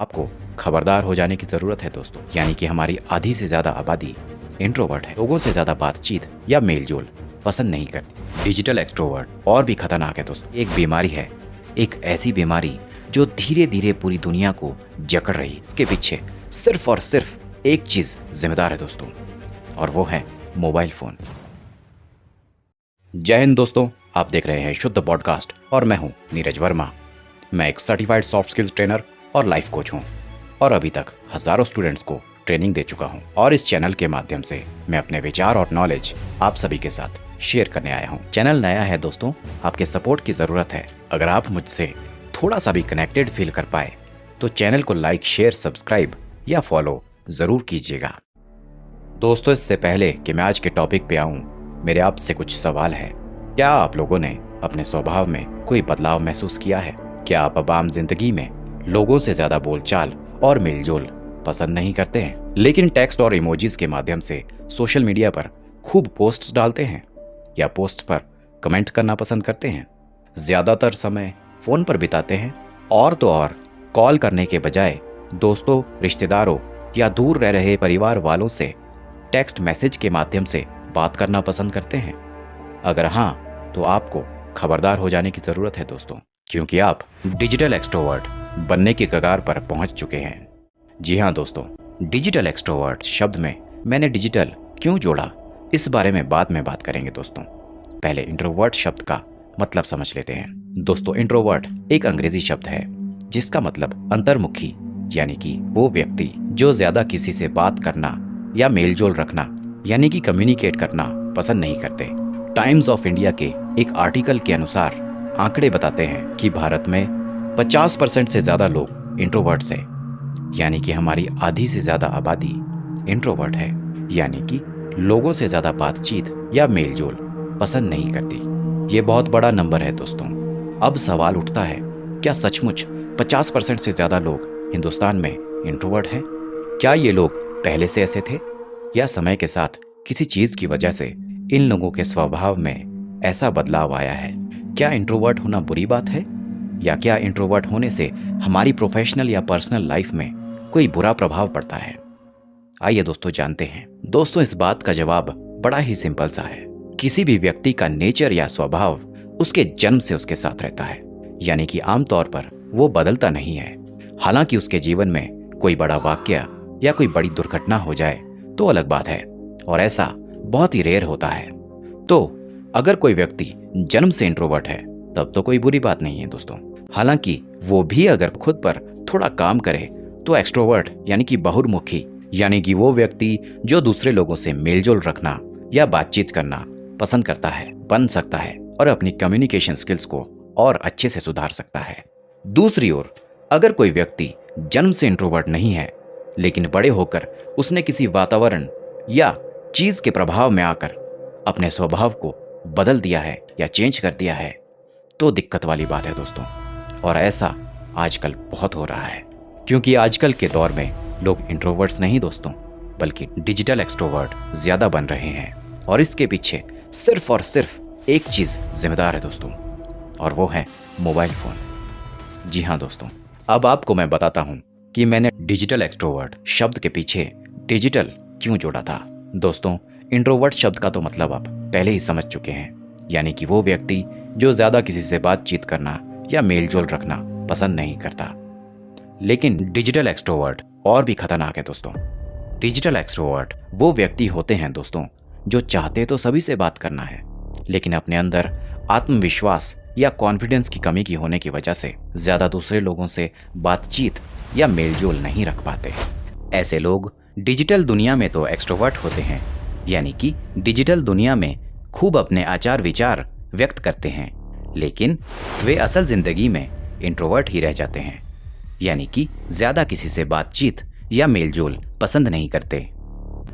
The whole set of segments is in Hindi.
आपको खबरदार हो जाने की ज़रूरत है दोस्तों। यानी कि हमारी आधी से ज़्यादा आबादी इंट्रोवर्ट है। लोगों से ज़्यादा बातचीत या मेलजोल पसंद नहीं करती। डिजिटल एक्सट्रोवर्ट और भी खतरनाक है दोस्तों। एक बीमारी है, एक ऐसी बीमारी जो धीरे धीरे पूरी दुनिया को जकड़ रही है। इसके पीछे सिर्फ और सिर्फ एक चीज़ जिम्मेदार है दोस्तों, और वो है मोबाइल फ़ोन। जय हिंद दोस्तों, आप देख रहे हैं शुद्ध पॉडकास्ट और मैं हूं नीरज वर्मा। मैं एक सर्टिफाइड सॉफ्ट स्किल्स ट्रेनर और लाइफ कोच हूं और अभी तक हजारों स्टूडेंट्स को ट्रेनिंग दे चुका हूं। और इस चैनल के माध्यम से मैं अपने विचार और नॉलेज आप सभी के साथ शेयर करने आया हूं। चैनल नया है दोस्तों, आपके सपोर्ट की ज़रूरत है। अगर आप मुझसे थोड़ा सा भी कनेक्टेड फील कर पाए तो चैनल को लाइक, शेयर, सब्सक्राइब या फॉलो ज़रूर कीजिएगा। दोस्तों, इससे पहले कि मैं आज के टॉपिक पे आऊँ, मेरे आपसे कुछ सवाल है। क्या आप लोगों ने अपने स्वभाव में कोई बदलाव महसूस किया है? क्या आप अब आम जिंदगी में लोगों से ज़्यादा बोलचाल और मेलजोल पसंद नहीं करते हैं, लेकिन टेक्स्ट और इमोजीज के माध्यम से सोशल मीडिया पर खूब पोस्ट्स डालते हैं या पोस्ट पर कमेंट करना पसंद करते हैं? ज़्यादातर समय फ़ोन पर बिताते हैं और तो और कॉल करने के बजाय दोस्तों, रिश्तेदारों या दूर रह रहे परिवार वालों से टेक्स्ट मैसेज के माध्यम से बात करना पसंद करते हैं? अगर हाँ, तो आपको खबरदार हो जाने की ज़रूरत है दोस्तों, क्योंकि आप डिजिटल एक्सट्रोवर्ट बनने की कगार पर पहुंच चुके हैं। जी हाँ दोस्तों, डिजिटल एक्सट्रोवर्ट शब्द में मैंने डिजिटल क्यों जोड़ा, इस बारे में बाद में बात करेंगे दोस्तों। पहले इंट्रोवर्ट शब्द का मतलब समझ लेते हैं। दोस्तों, इंट्रोवर्ट एक अंग्रेजी शब्द है जिसका मतलब अंतर्मुखी, यानी कि वो व्यक्ति जो ज़्यादा किसी से बात करना या मेलजोल रखना यानी कि कम्युनिकेट करना पसंद नहीं करते। टाइम्स ऑफ इंडिया के एक आर्टिकल के अनुसार आंकड़े बताते हैं कि भारत में 50% से ज़्यादा लोग इंट्रोवर्ट्स हैं। यानी कि हमारी आधी से ज़्यादा आबादी इंट्रोवर्ट है, यानी कि लोगों से ज़्यादा बातचीत या मेलजोल पसंद नहीं करती। ये बहुत बड़ा नंबर है दोस्तों। अब सवाल उठता है, क्या सचमुच 50% से ज़्यादा लोग हिंदुस्तान में इंट्रोवर्ट हैं? क्या ये लोग पहले से ऐसे थे या समय के साथ किसी चीज़ की वजह से इन लोगों के स्वभाव में ऐसा बदलाव आया है? क्या इंट्रोवर्ट होना बुरी बात है, या क्या इंट्रोवर्ट होने से हमारी प्रोफेशनल या पर्सनल लाइफ में कोई बुरा प्रभाव पड़ता है? आइए दोस्तों जानते हैं। दोस्तों, इस बात का जवाब बड़ा ही सिंपल सा है। किसी भी व्यक्ति का नेचर या स्वभाव उसके जन्म से उसके साथ रहता है, यानी कि आमतौर पर वो बदलता नहीं है। हालांकि उसके जीवन में कोई बड़ा वाकया या कोई बड़ी दुर्घटना हो जाए तो अलग बात है, और ऐसा बहुत ही रेयर होता है। तो अगर कोई व्यक्ति जन्म से इंट्रोवर्ट है तब तो कोई बुरी बात नहीं है दोस्तों। हालांकि वो भी अगर खुद पर थोड़ा काम करे तो एक्सट्रोवर्ट यानी कि बहुमुखी, यानी कि वो व्यक्ति जो दूसरे लोगों से मेलजोल रखना या बातचीत करना पसंद करता है, बन सकता है और अपनी कम्युनिकेशन स्किल्स को और अच्छे से सुधार सकता है। दूसरी ओर, अगर कोई व्यक्ति जन्म से इंट्रोवर्ट नहीं है लेकिन बड़े होकर उसने किसी वातावरण या चीज के प्रभाव में आकर अपने स्वभाव को बदल दिया है या चेंज कर दिया है, तो दिक्कत वाली बात है दोस्तों। और ऐसा आजकल बहुत हो रहा है, क्योंकि आजकल के दौर में लोग इंट्रोवर्ट्स नहीं दोस्तों, बल्कि डिजिटल एक्सट्रोवर्ट ज्यादा बन रहे हैं। और इसके पीछे सिर्फ और सिर्फ एक चीज जिम्मेदार है दोस्तों, और वो है मोबाइल फोन। जी हाँ दोस्तों, अब आपको मैं बताता हूँ कि मैंने डिजिटल एक्सट्रोवर्ट शब्द के पीछे डिजिटल क्यों जोड़ा था। दोस्तों, इंट्रोवर्ट शब्द का तो मतलब आप पहले ही समझ चुके हैं, यानी कि वो व्यक्ति जो ज़्यादा किसी से बातचीत करना या मेलजोल रखना पसंद नहीं करता। लेकिन डिजिटल एक्सट्रोवर्ट और भी खतरनाक है दोस्तों। डिजिटल एक्सट्रोवर्ट वो व्यक्ति होते हैं दोस्तों जो चाहते तो सभी से बात करना है, लेकिन अपने अंदर आत्मविश्वास या कॉन्फिडेंस की कमी की होने की वजह से ज़्यादा दूसरे लोगों से बातचीत या मेलजोल नहीं रख पाते। ऐसे लोग डिजिटल दुनिया में तो एक्सट्रोवर्ट होते हैं, यानी कि डिजिटल दुनिया में खूब अपने आचार विचार व्यक्त करते हैं, लेकिन वे असल जिंदगी में इंट्रोवर्ट ही रह जाते हैं, यानी कि ज़्यादा किसी से बातचीत या मेलजोल पसंद नहीं करते।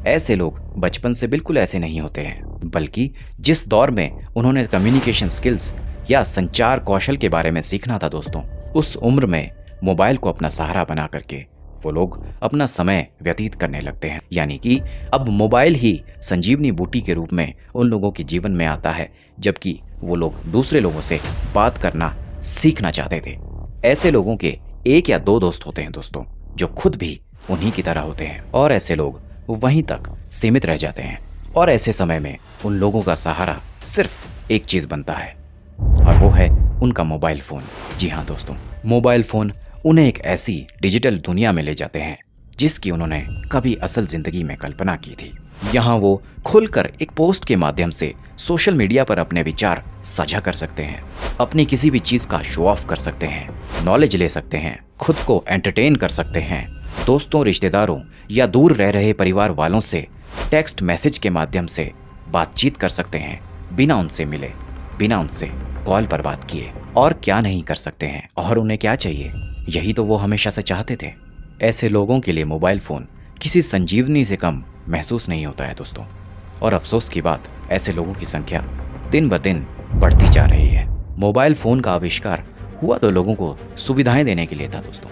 ऐसे लोग बचपन से बिल्कुल ऐसे नहीं होते हैं, बल्कि जिस दौर में उन्होंने कम्युनिकेशन स्किल्स या संचार कौशल के बारे में सीखना था दोस्तों, उस उम्र में मोबाइल को अपना सहारा बना करके वो लोग अपना समय व्यतीत करने लगते हैं। यानी कि अब मोबाइल ही संजीवनी बूटी के रूप में उन लोगों के जीवन में आता है, जबकि वो लोग दूसरे लोगों से बात करना सीखना चाहते थे। ऐसे लोगों के 1 या 2 दोस्त होते हैं दोस्तों, जो खुद भी उन्हीं की तरह होते हैं, और ऐसे लोग वहीं तक सीमित रह जाते हैं। और ऐसे समय में उन लोगों का सहारा सिर्फ एक चीज़ बनता है, और वो है उनका मोबाइल फ़ोन। जी हाँ दोस्तों, मोबाइल फ़ोन उन्हें एक ऐसी डिजिटल दुनिया में ले जाते हैं जिसकी उन्होंने कभी असल ज़िंदगी में कल्पना की थी। यहाँ वो खुलकर एक पोस्ट के माध्यम से सोशल मीडिया पर अपने विचार साझा कर सकते हैं, अपनी किसी भी चीज़ का शो ऑफ कर सकते हैं, नॉलेज ले सकते हैं, खुद को एंटरटेन कर सकते हैं, दोस्तों, रिश्तेदारों या दूर रह रहे परिवार वालों से टेक्स्ट मैसेज के माध्यम से बातचीत कर सकते हैं, बिना उनसे मिले, बिना उनसे कॉल पर बात किए। और क्या नहीं कर सकते हैं, और उन्हें क्या चाहिए, यही तो वो हमेशा से चाहते थे। ऐसे लोगों के लिए मोबाइल फ़ोन किसी संजीवनी से कम महसूस नहीं होता है दोस्तों। और अफसोस की बात, ऐसे लोगों की संख्या दिन ब दिन बढ़ती जा रही है। मोबाइल फ़ोन का आविष्कार हुआ तो लोगों को सुविधाएं देने के लिए था दोस्तों,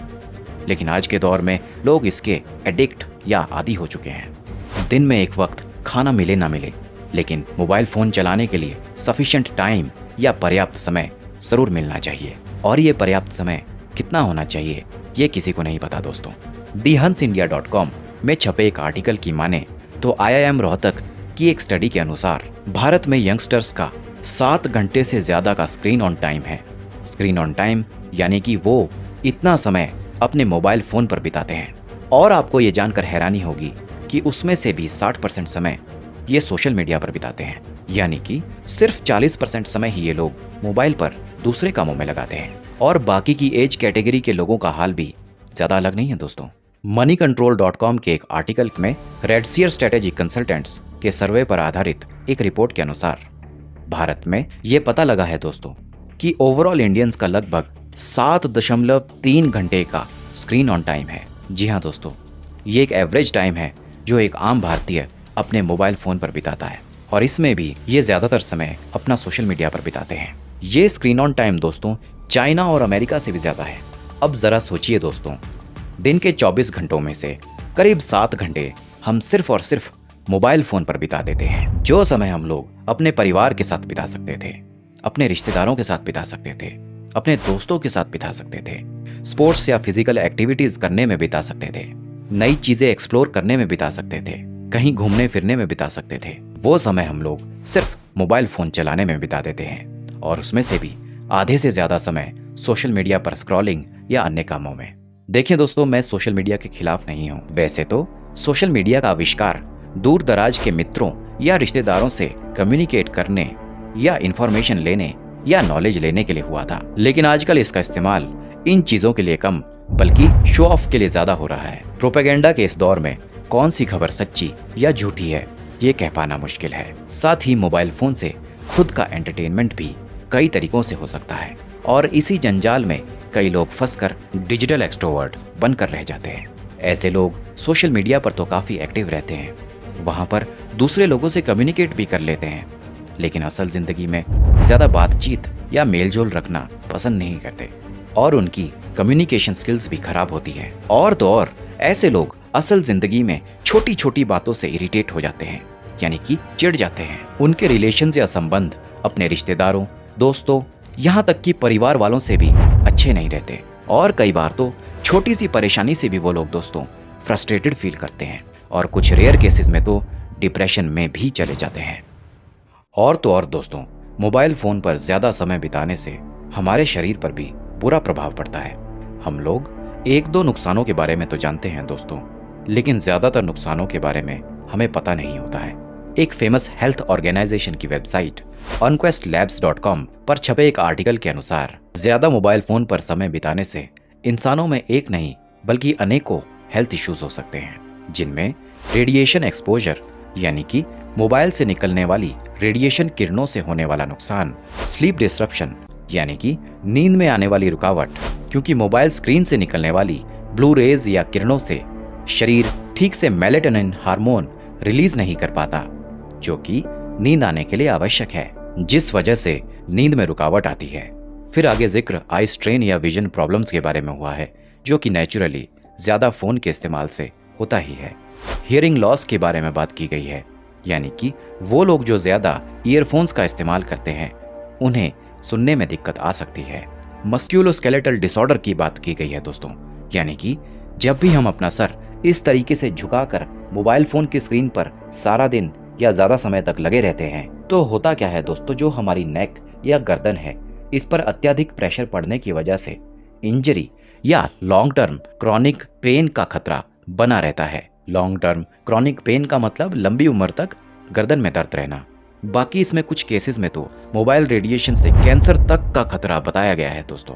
लेकिन आज के दौर में लोग इसके एडिक्ट या आदी हो चुके हैं। दिन में एक वक्त खाना मिले ना मिले, लेकिन मोबाइल फ़ोन चलाने के लिए सफिशिएंट टाइम या पर्याप्त समय ज़रूर मिलना चाहिए। और ये पर्याप्त समय कितना होना चाहिए, ये किसी को नहीं पता दोस्तों। thehansindia.com में छपे एक आर्टिकल की माने तो IIM रोहतक की एक स्टडी के अनुसार भारत में यंगस्टर्स का 7 घंटे से ज़्यादा का स्क्रीन ऑन टाइम है। स्क्रीन ऑन टाइम यानी कि वो इतना समय अपने मोबाइल फ़ोन पर बिताते हैं। और आपको ये जानकर हैरानी होगी कि उसमें से भी 60% समय ये सोशल मीडिया पर बिताते हैं, यानी कि सिर्फ 40% समय ही ये लोग मोबाइल पर दूसरे कामों में लगाते हैं। और बाकी की एज कैटेगरी के लोगों का हाल भी ज़्यादा अलग नहीं है दोस्तों। moneycontrol.com के एक आर्टिकल में रेडसियर स्ट्रेटेजी कंसल्टेंट्स के सर्वे पर आधारित एक रिपोर्ट के अनुसार भारत में ये पता लगा है दोस्तों कि ओवरऑल इंडियंस का लगभग 7.3 घंटे का स्क्रीन ऑन टाइम है। जी हाँ दोस्तों, ये एक एवरेज टाइम है जो एक आम भारतीय अपने मोबाइल फ़ोन पर बिताता है, और इसमें भी ये ज़्यादातर समय अपना सोशल मीडिया पर बिताते हैं। ये स्क्रीन ऑन टाइम दोस्तों चाइना और अमेरिका से भी ज़्यादा है। अब ज़रा सोचिए दोस्तों, दिन के 24 घंटों में से करीब 7 घंटे हम सिर्फ और सिर्फ मोबाइल फ़ोन पर बिता देते हैं। जो समय हम लोग अपने परिवार के साथ बिता सकते थे, अपने रिश्तेदारों के साथ बिता सकते थे, अपने दोस्तों के साथ बिता सकते थे, स्पोर्ट्स या फिजिकल एक्टिविटीज़ करने में बिता सकते थे, नई चीज़ें एक्सप्लोर करने में बिता सकते थे, कहीं घूमने फिरने में बिता सकते थे, वो समय हम लोग सिर्फ मोबाइल फ़ोन चलाने में बिता देते हैं। और उसमें से भी आधे से ज़्यादा समय सोशल मीडिया पर स्क्रॉलिंग या अन्य कामों में। देखिए दोस्तों, मैं सोशल मीडिया के खिलाफ नहीं हूँ। वैसे तो सोशल मीडिया का आविष्कार दूर दराज के मित्रों या रिश्तेदारों से कम्युनिकेट करने या इंफॉर्मेशन लेने या नॉलेज लेने के लिए हुआ था, लेकिन आजकल इसका इस्तेमाल इन चीज़ों के लिए कम बल्कि शो ऑफ के लिए ज़्यादा हो रहा है। प्रोपेगेंडा के इस दौर में कौन सी खबर सच्ची या झूठी है, ये कह पाना मुश्किल है। साथ ही मोबाइल फ़ोन से खुद का एंटरटेनमेंट भी कई तरीकों से हो सकता है, और इसी जंजाल में कई लोग फंसकर डिजिटल एक्सट्रोवर्ट बनकर रह जाते हैं। ऐसे लोग सोशल मीडिया पर तो काफ़ी एक्टिव रहते हैं, वहाँ पर दूसरे लोगों से कम्युनिकेट भी कर लेते हैं, लेकिन असल ज़िंदगी में ज़्यादा बातचीत या मेलजोल रखना पसंद नहीं करते, और उनकी कम्युनिकेशन स्किल्स भी खराब होती हैं। और तो और ऐसे लोग असल ज़िंदगी में छोटी छोटी बातों से इरिटेट हो जाते हैं, यानी कि चिढ़ जाते हैं। उनके रिलेशन या संबंध अपने रिश्तेदारों, दोस्तों, यहाँ तक कि परिवार वालों से भी अच्छे नहीं रहते, और कई बार तो छोटी सी परेशानी से भी वो लोग दोस्तों फ्रस्ट्रेटेड फील करते हैं, और कुछ रेयर केसेस में तो डिप्रेशन में भी चले जाते हैं। और तो और दोस्तों, मोबाइल फ़ोन पर ज़्यादा समय बिताने से हमारे शरीर पर भी बुरा प्रभाव पड़ता है। हम लोग 1-2 नुकसानों के बारे में तो जानते हैं दोस्तों, लेकिन ज़्यादातर नुकसानों के बारे में हमें पता नहीं होता है। एक फेमस हेल्थ ऑर्गेनाइजेशन की वेबसाइट onquestlabs.com पर छपे एक आर्टिकल के अनुसार ज़्यादा मोबाइल फ़ोन पर समय बिताने से इंसानों में एक नहीं बल्कि अनेकों हेल्थ इश्यूज हो सकते हैं, जिनमें रेडिएशन एक्सपोजर यानी कि मोबाइल से निकलने वाली रेडिएशन किरणों से होने वाला नुकसान, स्लीप डिसरप्शन यानी कि नींद में आने वाली रुकावट, क्योंकि मोबाइल स्क्रीन से निकलने वाली ब्लू रेज या किरणों से शरीर ठीक से मेलेटोनिन हार्मोन रिलीज नहीं कर पाता, जो कि नींद आने के लिए आवश्यक है, जिस वजह से नींद में रुकावट आती है। फिर आगे जिक्र आई स्ट्रेन या विजन प्रॉब्लम्स के बारे में हुआ है, जो कि नेचुरली ज़्यादा फ़ोन के इस्तेमाल से होता ही है। हियरिंग लॉस के बारे में बात की गई है, यानी कि वो लोग जो ज़्यादा ईयरफोन्स का इस्तेमाल करते हैं उन्हें सुनने में दिक्कत आ सकती है। मस्क्यूलोस्केलेटल डिसऑर्डर की बात की गई है दोस्तों। यानी कि जब भी हम अपना सर इस तरीके से झुकाकर मोबाइल फोन की स्क्रीन पर सारा दिन या ज्यादा समय तक लगे रहते हैं तो होता क्या है दोस्तों, जो हमारी नेक या गर्दन है इस पर अत्यधिक प्रेशर पड़ने की वजह से इंजरी या लॉन्ग टर्म क्रॉनिक पेन का खतरा बना रहता है। लॉन्ग टर्म क्रॉनिक पेन का मतलब लंबी उम्र तक गर्दन में दर्द रहना। बाकी इसमें कुछ केसेस में तो मोबाइल रेडिएशन से कैंसर तक का खतरा बताया गया है दोस्तों।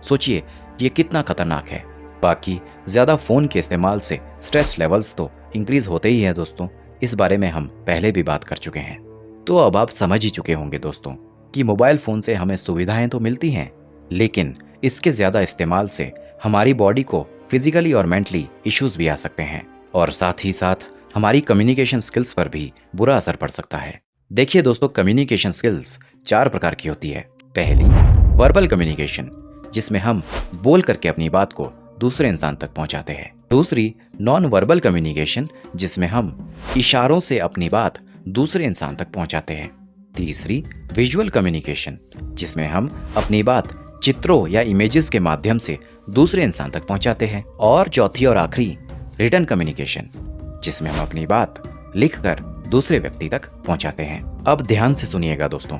सोचिए ये कितना खतरनाक है। बाकी ज्यादा फोन के इस्तेमाल से स्ट्रेस लेवल्स तो इंक्रीज होते ही हैं दोस्तों, इस बारे में हम पहले भी बात कर चुके हैं। तो अब आप समझ ही चुके होंगे दोस्तों कि मोबाइल फोन से हमें सुविधाएं तो मिलती हैं, लेकिन इसके ज्यादा इस्तेमाल से हमारी बॉडी को फिजिकली और मेंटली इश्यूज भी आ सकते हैं और साथ ही साथ हमारी कम्युनिकेशन स्किल्स पर भी बुरा असर पड़ सकता है। देखिए दोस्तों, कम्युनिकेशन स्किल्स 4 प्रकार की होती है। पहली, वर्बल कम्युनिकेशन, जिसमें हम बोल करके अपनी बात को दूसरे इंसान तक पहुंचाते हैं। दूसरी, नॉन वर्बल कम्युनिकेशन, जिसमें हम इशारों से अपनी बात दूसरे इंसान तक पहुंचाते हैं। तीसरी, विजुअल कम्युनिकेशन, जिसमें हम अपनी बात चित्रों या इमेजेस के माध्यम से दूसरे इंसान तक पहुंचाते हैं। और चौथी और आखिरी, रिटन कम्युनिकेशन, जिसमें हम अपनी बात लिखकर दूसरे व्यक्ति तक पहुंचाते हैं। अब ध्यान से सुनिएगा दोस्तों,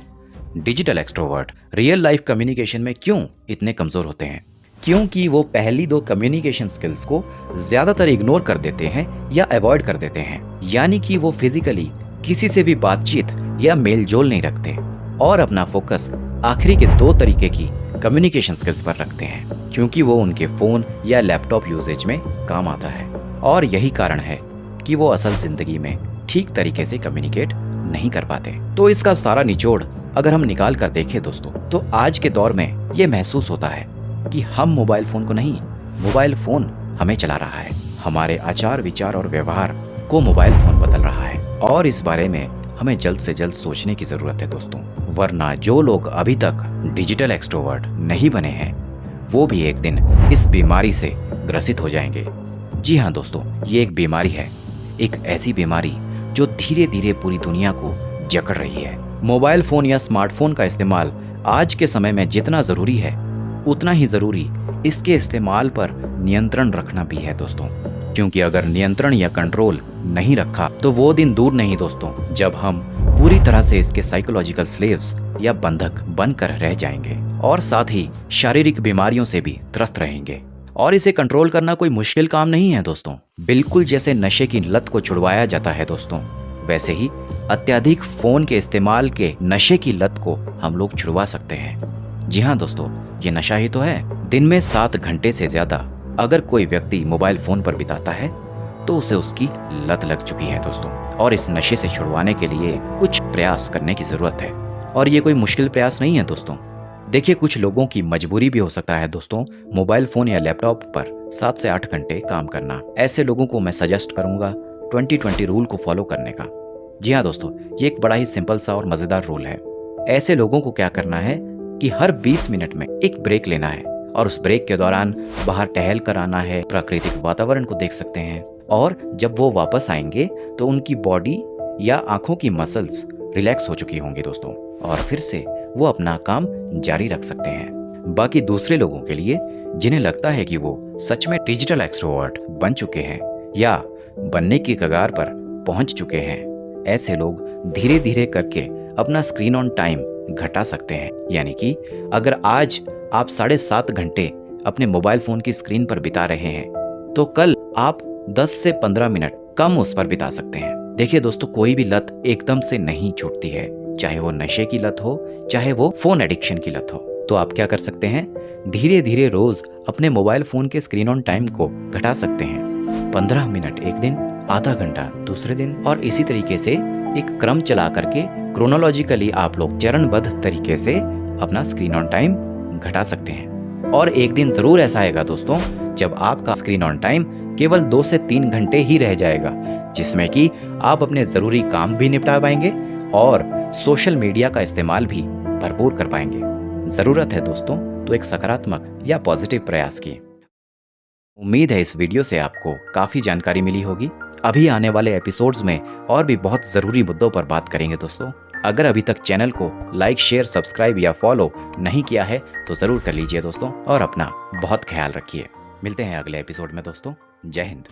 digital extrovert real life communication में क्यों इतने कमजोर होते हैं? क्योंकि वो पहली 2 कम्युनिकेशन स्किल्स को ज्यादातर इग्नोर कर देते हैं या अवॉइड कर देते हैं। यानी कि वो फिजिकली किसी से भी बातचीत या मेल जोल नहीं रखते और अपना फोकस आखिरी के 2 तरीके की कम्युनिकेशन स्किल्स पर रखते हैं, क्योंकि वो उनके फोन या लैपटॉप यूजेज में काम आता है। और यही कारण है कि वो असल जिंदगी में ठीक तरीके से कम्युनिकेट नहीं कर पाते। तो इसका सारा निचोड़ अगर हम निकाल कर देखें दोस्तों, तो आज के दौर में ये महसूस होता है कि हम मोबाइल फोन को नहीं, मोबाइल फोन हमें चला रहा है। हमारे आचार विचार और व्यवहार को मोबाइल फोन बदल रहा है और इस बारे में हमें जल्द से जल्द सोचने की जरूरत है दोस्तों। वरना जो लोग अभी तक डिजिटल एक्सट्रोवर्ट नहीं बने हैं वो भी एक दिन इस बीमारी से ग्रसित हो जाएंगे। जी हाँ दोस्तों, ये एक बीमारी है, एक ऐसी बीमारी जो धीरे धीरे पूरी दुनिया को जकड़ रही है। मोबाइल फोन या स्मार्टफोन का इस्तेमाल आज के समय में जितना जरूरी है उतना ही जरूरी इसके इस्तेमाल पर नियंत्रण रखना भी है दोस्तों। क्योंकि अगर नियंत्रण या कंट्रोल नहीं रखा तो वो दिन दूर नहीं दोस्तों जब हम पूरी तरह से इसके साइकोलॉजिकल स्लेव्स या बंधक बनकर रह जाएंगे और साथ ही शारीरिक बीमारियों से भी त्रस्त रहेंगे। और इसे कंट्रोल करना कोई मुश्किल काम नहीं है दोस्तों। बिल्कुल जैसे नशे की लत को छुड़वाया जाता है दोस्तों, वैसे ही अत्यधिक फोन के इस्तेमाल के नशे की लत को हम लोग छुड़वा सकते हैं। जी हाँ दोस्तों, ये नशा ही तो है। दिन में 7 घंटे से ज्यादा अगर कोई व्यक्ति मोबाइल फोन पर बिताता है तो उसे उसकी लत लग चुकी है दोस्तों। और इस नशे से छुड़वाने के लिए कुछ प्रयास करने की जरूरत है और ये कोई मुश्किल प्रयास नहीं है दोस्तों। देखिए, कुछ लोगों की मजबूरी भी हो सकता है दोस्तों मोबाइल फोन या लैपटॉप पर 7 से 8 घंटे काम करना। ऐसे लोगों को मैं सजेस्ट करूंगा 20-20 रूल को फॉलो करने का। जी हाँ दोस्तों, ये एक बड़ा ही सिंपल सा और मजेदार रूल है। ऐसे लोगों को क्या करना है कि हर 20 मिनट में एक ब्रेक लेना है और उस ब्रेक के दौरान बाहर टहल कर आना है, प्राकृतिक वातावरण को देख सकते हैं और जब वो वापस आएंगे तो उनकी बॉडी या आंखों की मसल्स रिलैक्स हो चुकी होंगी दोस्तों और फिर से वो अपना काम जारी रख सकते हैं। बाकी दूसरे लोगों के लिए जिन्हें लगता है कि वो सच में डिजिटल एक्सट्रोवर्ट बन चुके हैं या बनने की कगार पर पहुंच चुके हैं, ऐसे लोग धीरे धीरे करके अपना स्क्रीन ऑन टाइम घटा सकते हैं। यानी कि अगर आज आप 7.5 घंटे अपने मोबाइल फोन की स्क्रीन पर बिता रहे हैं तो कल आप 10 से 15 मिनट कम उस पर बिता सकते हैं। देखिए दोस्तों, कोई भी लत एकदम से नहीं छूटती है, चाहे वो नशे की लत हो चाहे वो फोन एडिक्शन की लत हो। तो आप क्या कर सकते हैं, धीरे धीरे रोज अपने मोबाइल फोन के स्क्रीन ऑन टाइम को घटा सकते हैं। 15 मिनट एक दिन, आधा घंटा दूसरे दिन और इसी तरीके से एक क्रम चला करके क्रोनोलॉजिकली आप लोग चरणबद्ध तरीके से अपना स्क्रीन ऑन टाइम घटा सकते हैं। और एक दिन जरूर ऐसा आएगा दोस्तों जब आपका स्क्रीन ऑन टाइम केवल 2 से 3 घंटे ही रह जाएगा, जिसमें कि आप अपने जरूरी काम भी निपटा पाएंगे और सोशल मीडिया का इस्तेमाल भी भरपूर कर पाएंगे। जरूरत है दोस्तों तो एक सकारात्मक या पॉजिटिव प्रयास की। उम्मीद है इस वीडियो से आपको काफी जानकारी मिली होगी। अभी आने वाले एपिसोड्स में और भी बहुत जरूरी मुद्दों पर बात करेंगे दोस्तों। अगर अभी तक चैनल को लाइक, शेयर, सब्सक्राइब या फॉलो नहीं किया है तो ज़रूर कर लीजिए दोस्तों, और अपना बहुत ख्याल रखिए। मिलते हैं अगले एपिसोड में दोस्तों। जय हिंद।